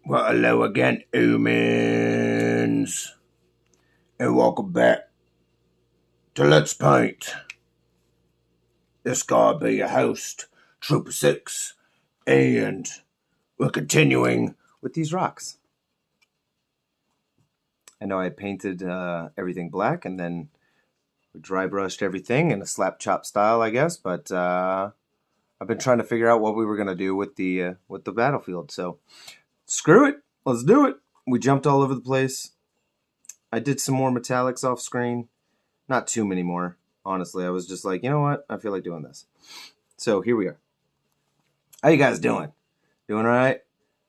Well, hello again, humans, and welcome back to Let's Paint. This gonna be your host, Trooper Six, and we're continuing with these rocks. I know I painted everything black, and then we dry brushed everything in a slap chop style, I guess. But I've been trying to figure out what we were gonna do with the battlefield. So screw it, let's do it. We jumped all over the place. I did some more metallics off screen. Not too many more, honestly. I was just like, you know what? I feel like doing this. So here we are. How you guys doing? Doing all right?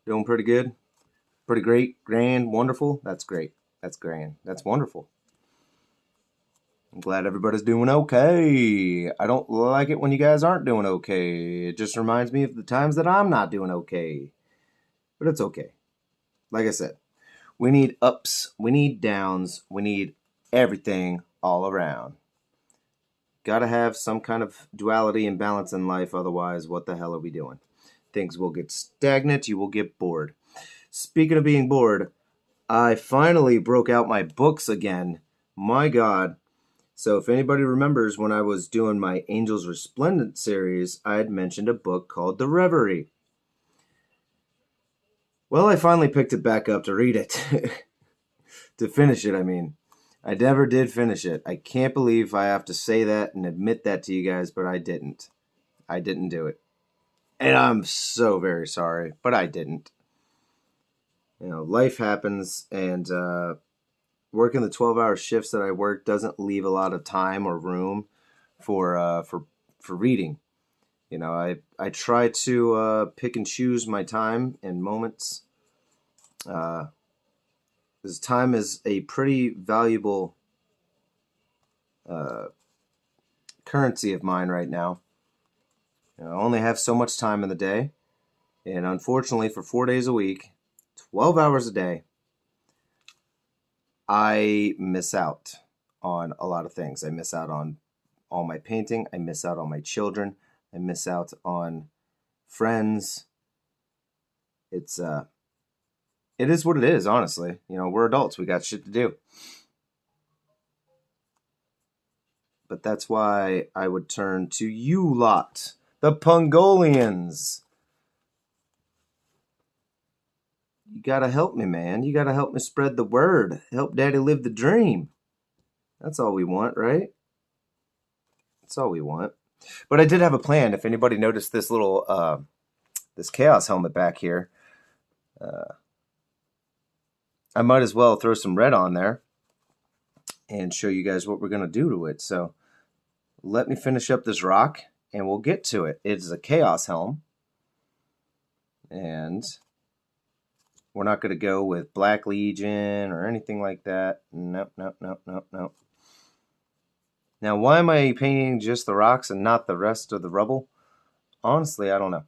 Doing pretty good? Pretty great? Grand? Wonderful? That's great. That's grand. That's wonderful. I'm glad everybody's doing okay. I don't like it when you guys aren't doing okay. It just reminds me of the times that I'm not doing okay. But it's okay. Like I said, we need ups, we need downs, we need everything all around. Gotta have some kind of duality and balance in life, otherwise, what the hell are we doing? Things will get stagnant, you will get bored. Speaking of being bored, I finally broke out my books again. My God. So if anybody remembers when I was doing my Angels Resplendent series, I had mentioned a book called The Reverie. Well, I finally picked it back up to read it. To finish it, I mean. I never did finish it. I can't believe I have to say that and admit that to you guys, but I didn't. I didn't do it. And I'm so very sorry, but I didn't. You know, life happens, and working the 12-hour shifts that I work doesn't leave a lot of time or room for reading. You know, I try to pick and choose my time and moments. Because time is a pretty valuable currency of mine right now. You know, I only have so much time in the day, and unfortunately, for 4 days a week, 12 hours a day, I miss out on a lot of things. I miss out on all my painting. I miss out on my children. I miss out on friends. It is what it is, honestly. You know, we're adults. We got shit to do. But that's why I would turn to you lot, the Pungolians. You gotta help me, man. You gotta help me spread the word. Help Daddy live the dream. That's all we want, right? That's all we want. But I did have a plan. If anybody noticed this little, this Chaos helmet back here, I might as well throw some red on there and show you guys what we're going to do to it. So let me finish up this rock and we'll get to it. It's a Chaos helm. And we're not going to go with Black Legion or anything like that. Nope, nope, nope, nope, nope. Now, why am I painting just the rocks and not the rest of the rubble? Honestly, I don't know.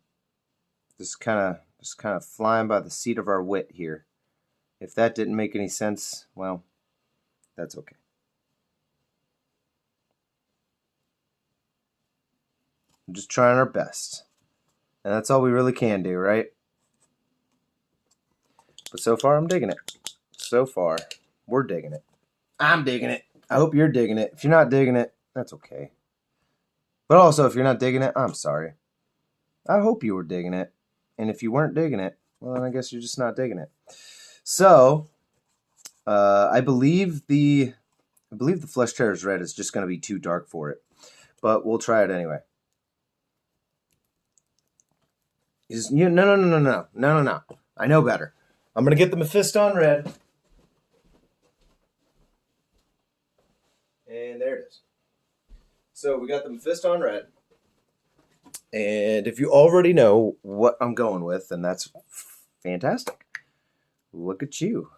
Just kind of flying by the seat of our wit here. If that didn't make any sense, well, that's okay. I'm just trying our best. And that's all we really can do, right? But so far, I'm digging it. So far, we're digging it. I'm digging it. I hope you're digging it. If you're not digging it, that's okay. But also, if you're not digging it, I'm sorry. I hope you were digging it. And if you weren't digging it, well, then I guess you're just not digging it. So, I believe the Flesh Tearer's Red is just going to be too dark for it. But we'll try it anyway. No. I know better. I'm going to get the Mephiston Red. And there it is. So we got the Mephiston Red. And if you already know what I'm going with, then that's fantastic. Look at you.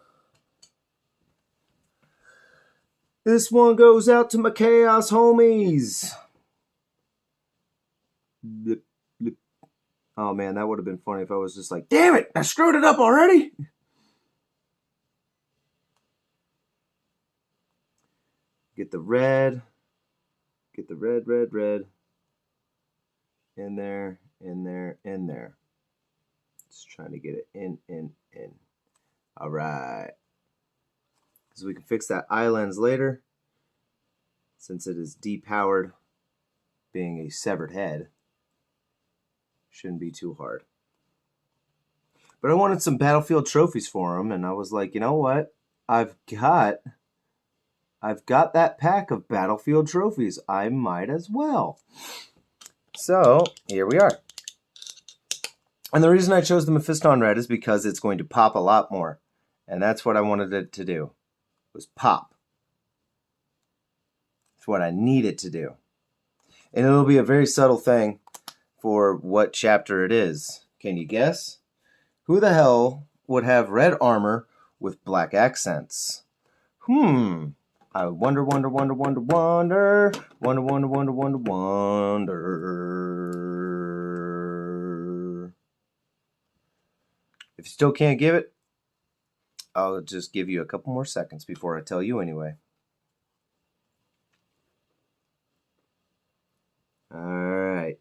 This one goes out to my Chaos homies. Blip, blip. Oh man, that would have been funny if I was just like, damn it, I screwed it up already. Get the red. Get the red. In there. Just trying to get it in. All right. So we can fix that eye lens later, since it is depowered, being a severed head. Shouldn't be too hard. But I wanted some Battlefield trophies for him, and I was like, you know what? I've got that pack of Battlefield trophies. I might as well. So here we are. And the reason I chose the Mephiston Red is because it's going to pop a lot more. And that's what I wanted it to do, was pop. It's what I need it to do. And it'll be a very subtle thing for what chapter it is. Can you guess? Who the hell would have red armor with black accents? I wonder. If you still can't give it, I'll just give you a couple more seconds before I tell you anyway. All right.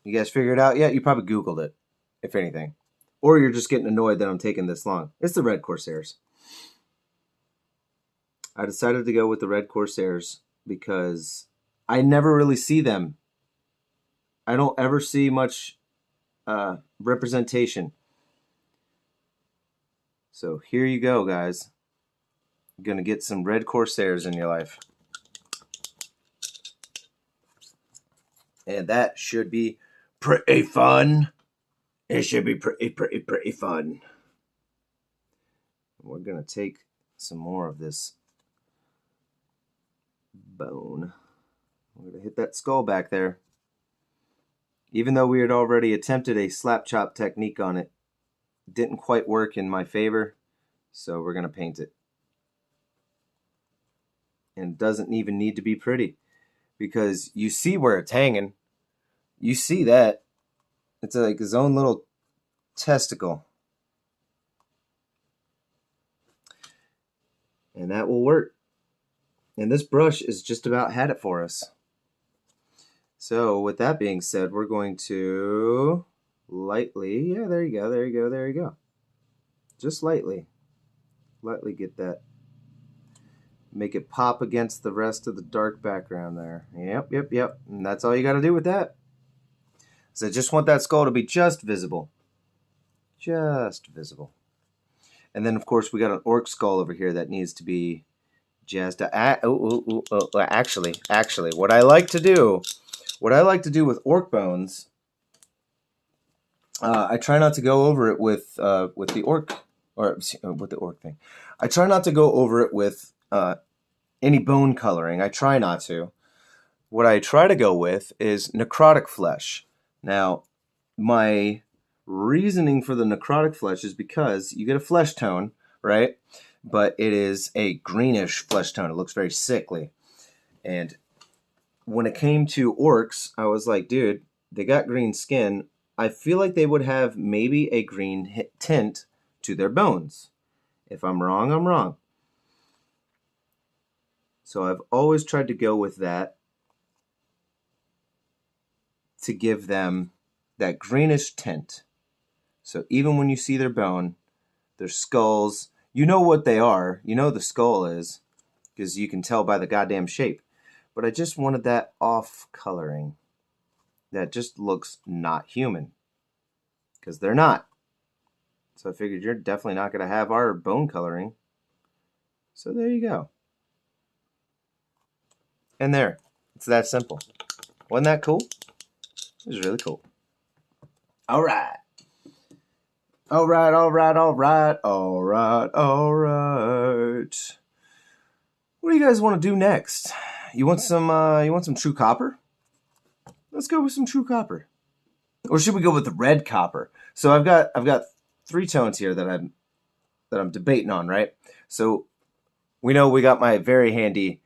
You guys figured it out yet? You probably Googled it, if anything. Or you're just getting annoyed that I'm taking this long. It's the Red Corsairs. I decided to go with the Red Corsairs because I never really see them. I don't ever see much representation. So here you go, guys. You're going to get some Red Corsairs in your life. And that should be pretty fun. It should be pretty fun. We're going to take some more of this bone. We're going to hit that skull back there. Even though we had already attempted a slap chop technique on it, it didn't quite work in my favor. So we're going to paint it. And it doesn't even need to be pretty, because you see where it's hanging. You see that. It's like his own little testicle. And that will work. And this brush is just about had it for us. So with that being said, we're going to lightly, yeah, there you go. Just lightly get that. Make it pop against the rest of the dark background there. Yep. And that's all you got to do with that. So I just want that skull to be just visible. Just visible. And then, of course, we got an orc skull over here that needs to be just... Actually, what I like to do with orc bones, I try not to go over it with the orc... Or with the orc thing. I try not to go over it with any bone coloring. I try not to. What I try to go with is necrotic flesh. Now, my reasoning for the necrotic flesh is because you get a flesh tone, right? But it is a greenish flesh tone. It looks very sickly. And when it came to orcs, I was like, dude, they got green skin. I feel like they would have maybe a green tint to their bones. If I'm wrong, I'm wrong. So I've always tried to go with that to give them that greenish tint. So even when you see their bone, their skulls, you know what they are. You know the skull is, because you can tell by the goddamn shape. But I just wanted that off coloring that just looks not human, because they're not. So I figured you're definitely not going to have our bone coloring. So there you go. And there. It's that simple. Wasn't that cool? It was really cool. All right. All right. What do you guys want to do next? You want some true copper? Let's go with some true copper. Or should we go with the red copper? So I've got 3 tones here that I'm debating on, right? So we know we got my very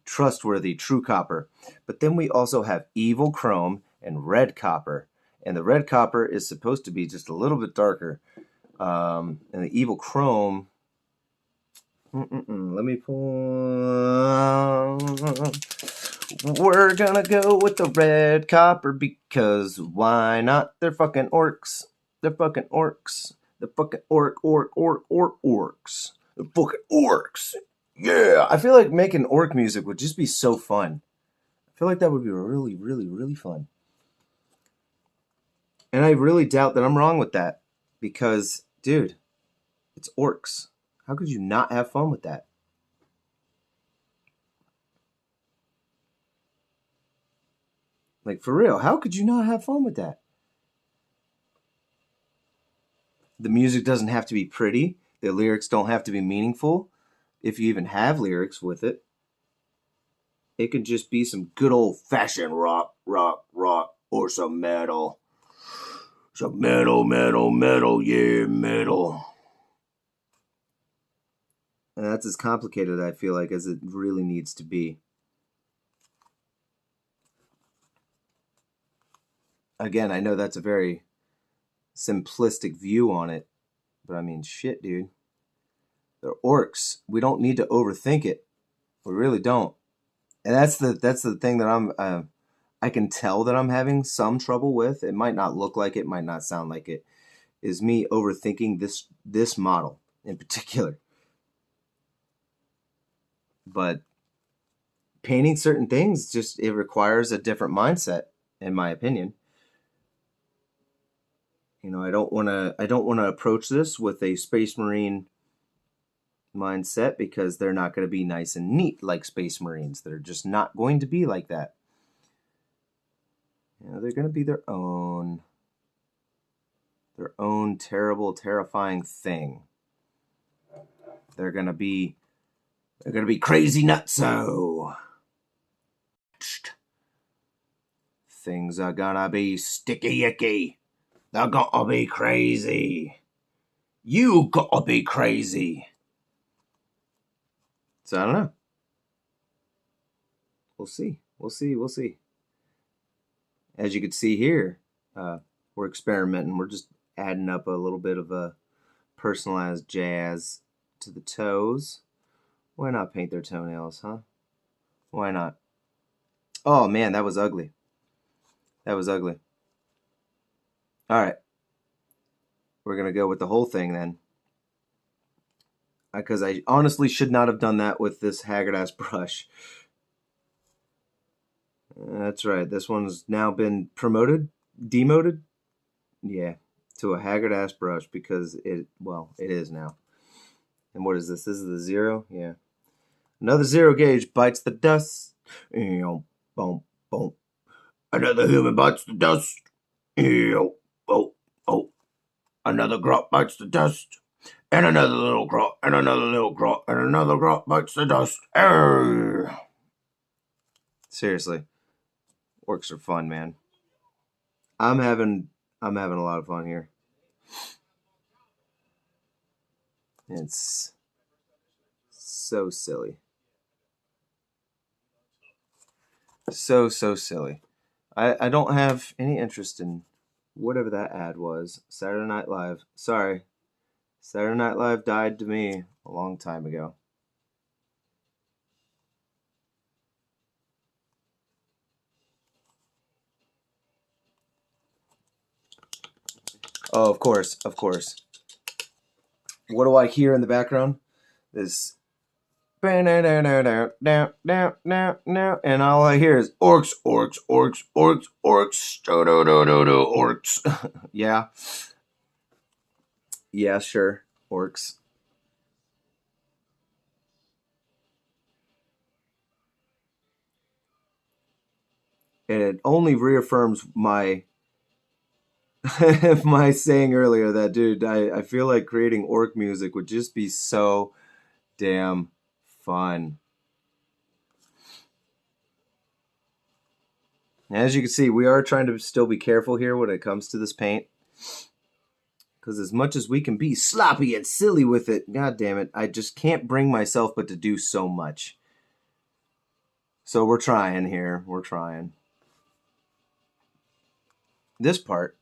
trustworthy true copper, but then we also have evil chrome and red copper, and the red copper is supposed to be just a little bit darker, and the evil chrome. Let me pull. We're gonna go with the red copper because why not? They're fucking orcs. The fucking orks. The fucking orks. Yeah. I feel like making orc music would just be so fun. I feel like that would be really, really, really fun. And I really doubt that I'm wrong with that. Because, dude, it's orcs. How could you not have fun with that? Like, for real, how could you not have fun with that? The music doesn't have to be pretty. The lyrics don't have to be meaningful. If you even have lyrics with it. It could just be some good old-fashioned rock, or some metal. Some metal, yeah, metal. And that's as complicated, I feel like, as it really needs to be. Again, I know that's a very simplistic view on it, but I mean, shit, dude. They're orcs. We don't need to overthink it. We really don't. And that's the thing that I can tell that I'm having some trouble with. It might not look like it, might not sound like it. Is me overthinking this model in particular. But painting certain things it requires a different mindset, in my opinion. You know, I don't want to approach this with a Space Marine mindset because they're not going to be nice and neat like Space Marines. They're just not going to be like that. You know, they're going to be their own terrible, terrifying thing. They're going to be crazy nutso. Things are gonna be sticky icky. They're gonna be crazy. You gotta be crazy. So I don't know. We'll see. As you can see here, we're experimenting. We're just adding up a little bit of a personalized jazz to the toes. Why not paint their toenails, huh? Why not? Oh man, that was ugly. That was ugly. All right. We're going to go with the whole thing then. Because I honestly should not have done that with this haggard-ass brush. That's right. This one's now been demoted? Yeah, to a haggard-ass brush because it is now. And what is this? This is the 0? Yeah. Another 0 gauge bites the dust. Boom, boom. Another human bites the dust. Oh. Another grot bites the dust. And another little grot, and another little grot, and another grot bites the dust. Arr! Seriously. Orcs are fun, man. I'm having a lot of fun here. It's so silly. So silly. I don't have any interest in whatever that ad was. Saturday Night Live. Sorry. Saturday Night Live died to me a long time ago. Oh, of course. What do I hear in the background? This and all I hear is orcs. Orcs. Yeah, sure. Orcs. And it only reaffirms my my saying earlier that, dude, I feel like creating orc music would just be so damn fun. As you can see, we are trying to still be careful here when it comes to this paint. Because as much as we can be sloppy and silly with it, god damn it, I just can't bring myself but to do so much. So we're trying here. We're trying. This part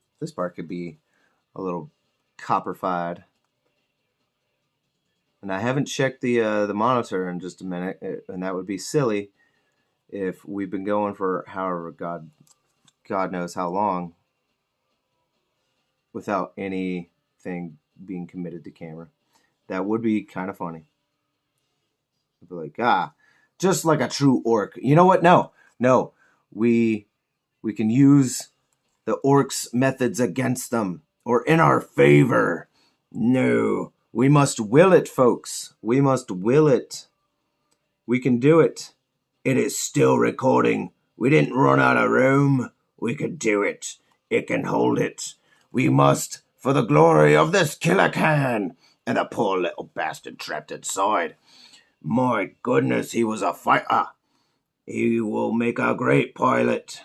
could be a little copper-fied. And I haven't checked the monitor in just a minute, and that would be silly if we've been going for however God knows how long without anything being committed to camera. That would be kind of funny. I'd be like, just like a true orc. You know what? No. We can use the orcs' methods against them or in our favor. No, we must will it, folks. We must will it. We can do it. It is still recording. We didn't run out of room. We could do it. It can hold it. We must, for the glory of this Killa Kan and the poor little bastard trapped inside. My goodness, he was a fighter. He will make a great pilot.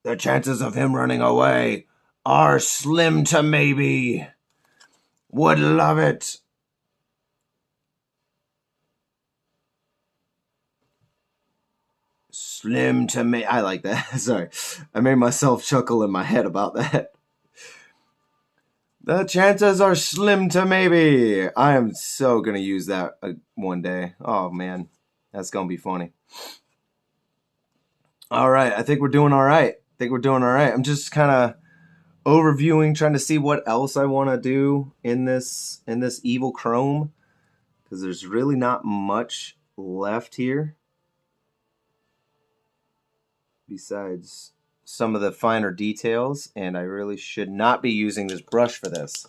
The chances of him running away are slim to maybe. Would love it. Slim to me. I like that. Sorry. I made myself chuckle in my head about that. The chances are slim to maybe. I am so going to use that one day. Oh, man. That's going to be funny. All right. I think we're doing all right. I'm just kind of overviewing, trying to see what else I want to do in this evil chrome, because there's really not much left here besides some of the finer details, and I really should not be using this brush for this.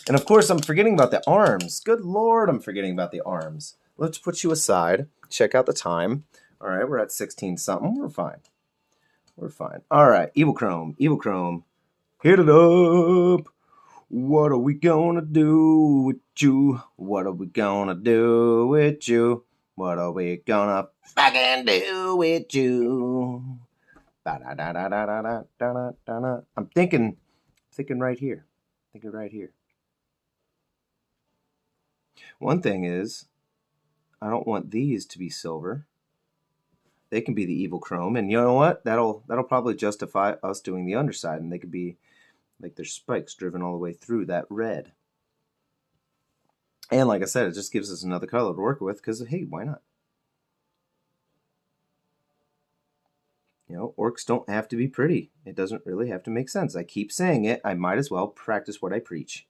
And of course, I'm forgetting about the arms. Good Lord, I'm forgetting about the arms. Let's put you aside. Check out the time. All right, we're at 16 something. We're fine. All right, evil chrome. Hit it up. What are we gonna do with you? What are we gonna do with you? What are we gonna fucking do with you? I'm thinking right here. One thing is, I don't want these to be silver. They can be the evil chrome, and you know what? That'll probably justify us doing the underside, and they could be like their spikes driven all the way through that red. And like I said, it just gives us another color to work with, because hey, why not? You know, orcs don't have to be pretty. It doesn't really have to make sense. I keep saying it. I might as well practice what I preach.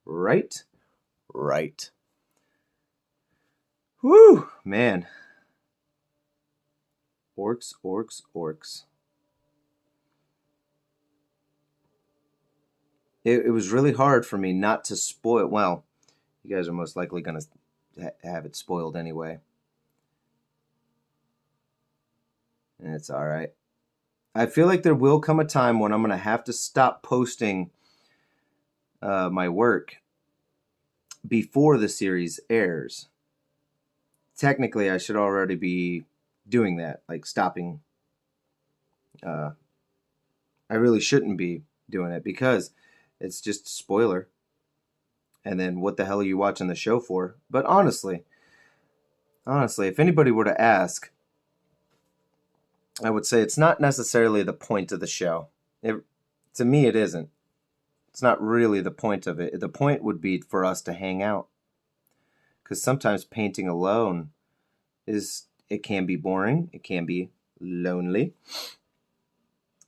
Right? Whew, man. Orcs. It was really hard for me not to spoil. Well, you guys are most likely going to have it spoiled anyway. And it's all right. I feel like there will come a time when I'm going to have to stop posting my work before the series airs. Technically, I should already be doing that, like stopping. I really shouldn't be doing it because it's just a spoiler. And then what the hell are you watching the show for? But honestly, if anybody were to ask, I would say it's not necessarily the point of the show. To me, it isn't. It's not really the point of it. The point would be for us to hang out. Because sometimes painting alone it can be boring. It can be lonely.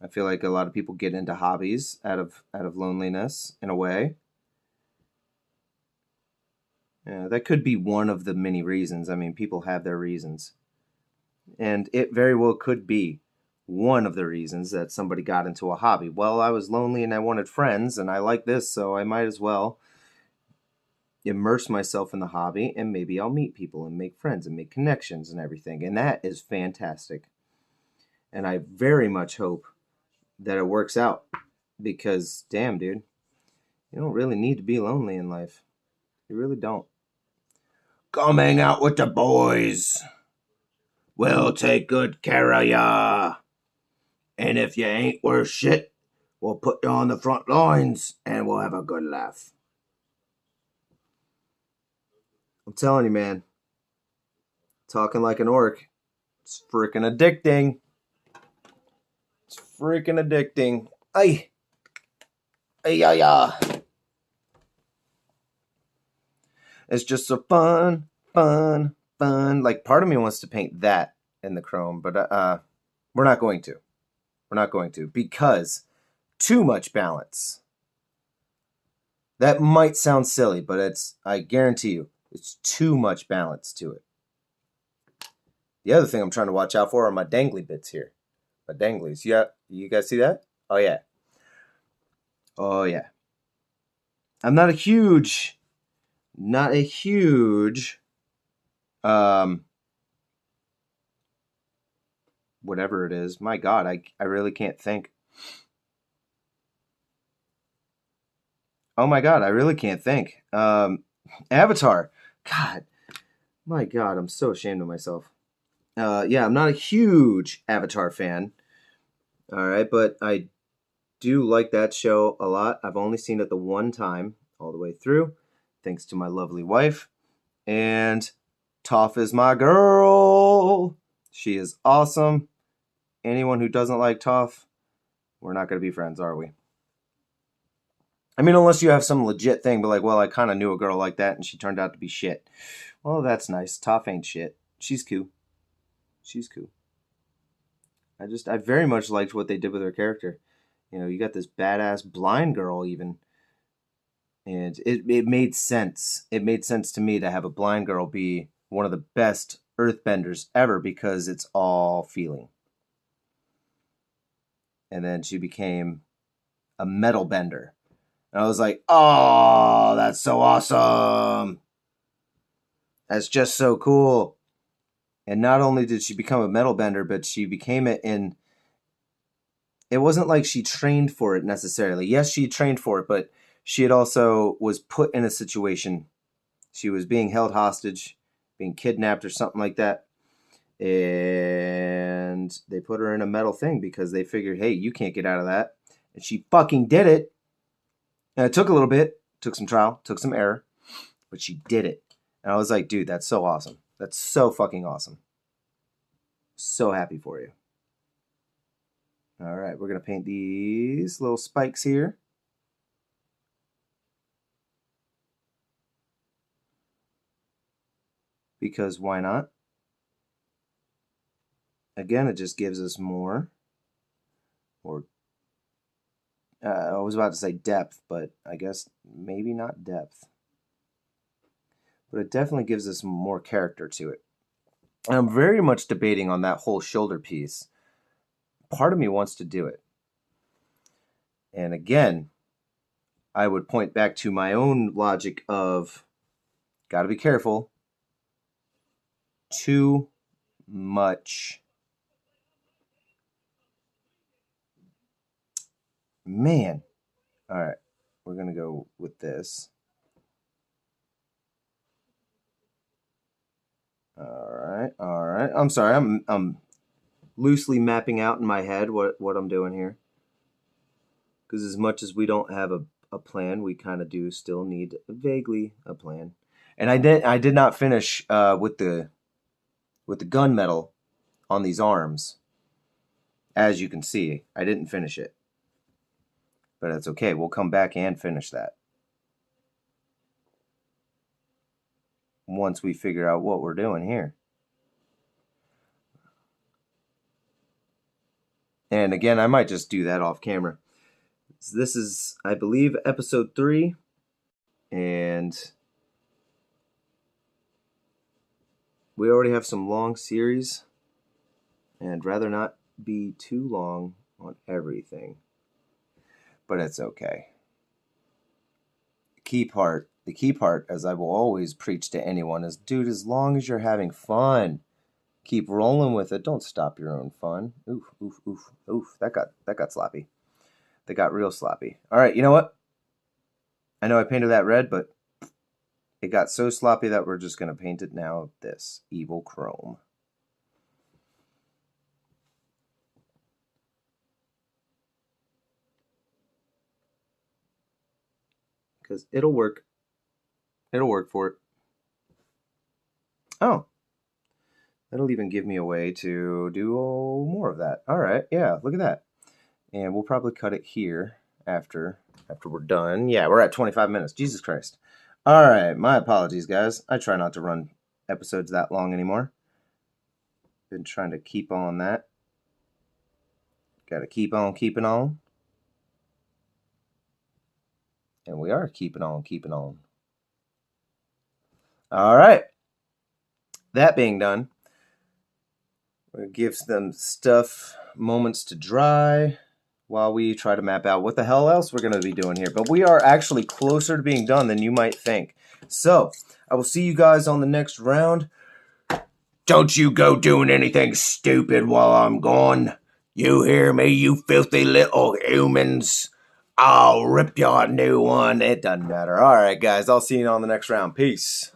I feel like a lot of people get into hobbies out of loneliness in a way. Yeah, that could be one of the many reasons. I mean, people have their reasons. And it very well could be one of the reasons that somebody got into a hobby. Well, I was lonely and I wanted friends and I like this, so I might as well immerse myself in the hobby and maybe I'll meet people and make friends and make connections and everything. And that is fantastic. And I very much hope that it works out because, damn, dude, you don't really need to be lonely in life. You really don't. Come hang out with the boys. We'll take good care of ya. And if you ain't worth shit, we'll put you on the front lines and we'll have a good laugh. I'm telling you, man. Talking like an orc. It's freaking addicting. Ay. It's just so fun. Like, part of me wants to paint that in the chrome, but we're not going to. Because too much balance That might sound silly, but I guarantee you, it's too much balance to it. The other thing I'm trying to watch out for are my dangly bits here. My danglies. Yeah, you guys see that? Oh yeah. Oh yeah. I'm not a huge, um, whatever it is. My God, I really can't think. Oh my God, I really can't think. Avatar. God, my God, I'm so ashamed of myself. Yeah, I'm not a huge Avatar fan. All right, but I do like that show a lot. I've only seen it the one time all the way through, thanks to my lovely wife. And Toph is my girl. She is awesome. Anyone who doesn't like Toph, we're not going to be friends, are we? I mean, unless you have some legit thing, but like, well, I kind of knew a girl like that and she turned out to be shit. Well, that's nice. Toph ain't shit. She's cool. She's cool. I very much liked what they did with her character. You know, you got this badass blind girl even, and it made sense. It made sense to me to have a blind girl be one of the best earthbenders ever because it's all feeling. And then she became a metal bender. And I was like, oh, that's so awesome. That's just so cool. And not only did she become a metal bender, but she became it in. It wasn't like she trained for it necessarily. Yes, she trained for it, but she had also was put in a situation. She was being held hostage, being kidnapped or something like that. And they put her in a metal thing because they figured, hey, you can't get out of that. And she fucking did it. And it took a little bit, took some trial, took some error, but she did it. And I was like, dude, that's so awesome. That's so fucking awesome. So happy for you. All right, we're going to paint these little spikes here. Because why not? Again, it just gives us more. Or, I was about to say depth, but I guess maybe not depth. But it definitely gives us more character to it. And I'm very much debating on that whole shoulder piece. Part of me wants to do it. And again, I would point back to my own logic of gotta be careful. Too much. Man. All right. We're going to go with this. All right. All right. I'm sorry. I'm loosely mapping out in my head what I'm doing here. Because as much as we don't have a plan, we kind of do still need vaguely a plan. And I did not finish with the gunmetal on these arms. As you can see, I didn't finish it. But that's okay. We'll come back and finish that once we figure out what we're doing here. And again, I might just do that off camera. So this is, I believe, episode 3. And we already have some long series. And I'd rather not be too long on everything. But it's okay. The key part, as I will always preach to anyone, is, dude, as long as you're having fun, keep rolling with it. Don't stop your own fun. Oof, oof, oof, oof. That got sloppy. That got real sloppy. All right, you know what? I know I painted that red, but it got so sloppy that we're just going to paint it now this evil chrome. Because it'll work. It'll work for it. Oh, that'll even give me a way to do more of that. All right, yeah, look at that. And we'll probably cut it here after we're done. Yeah, we're at 25 minutes. Jesus Christ. All right, my apologies, guys. I try not to run episodes that long anymore. Been trying to keep on that. Got to keep on keeping on. And we are keeping on, keeping on. All right. That being done, we'll give them stuff moments to dry while we try to map out what the hell else we're going to be doing here. But we are actually closer to being done than you might think. So, I will see you guys on the next round. Don't you go doing anything stupid while I'm gone. You hear me, you filthy little humans? I'll rip you a new one. It doesn't matter. All right, guys, I'll see you on the next round. Peace.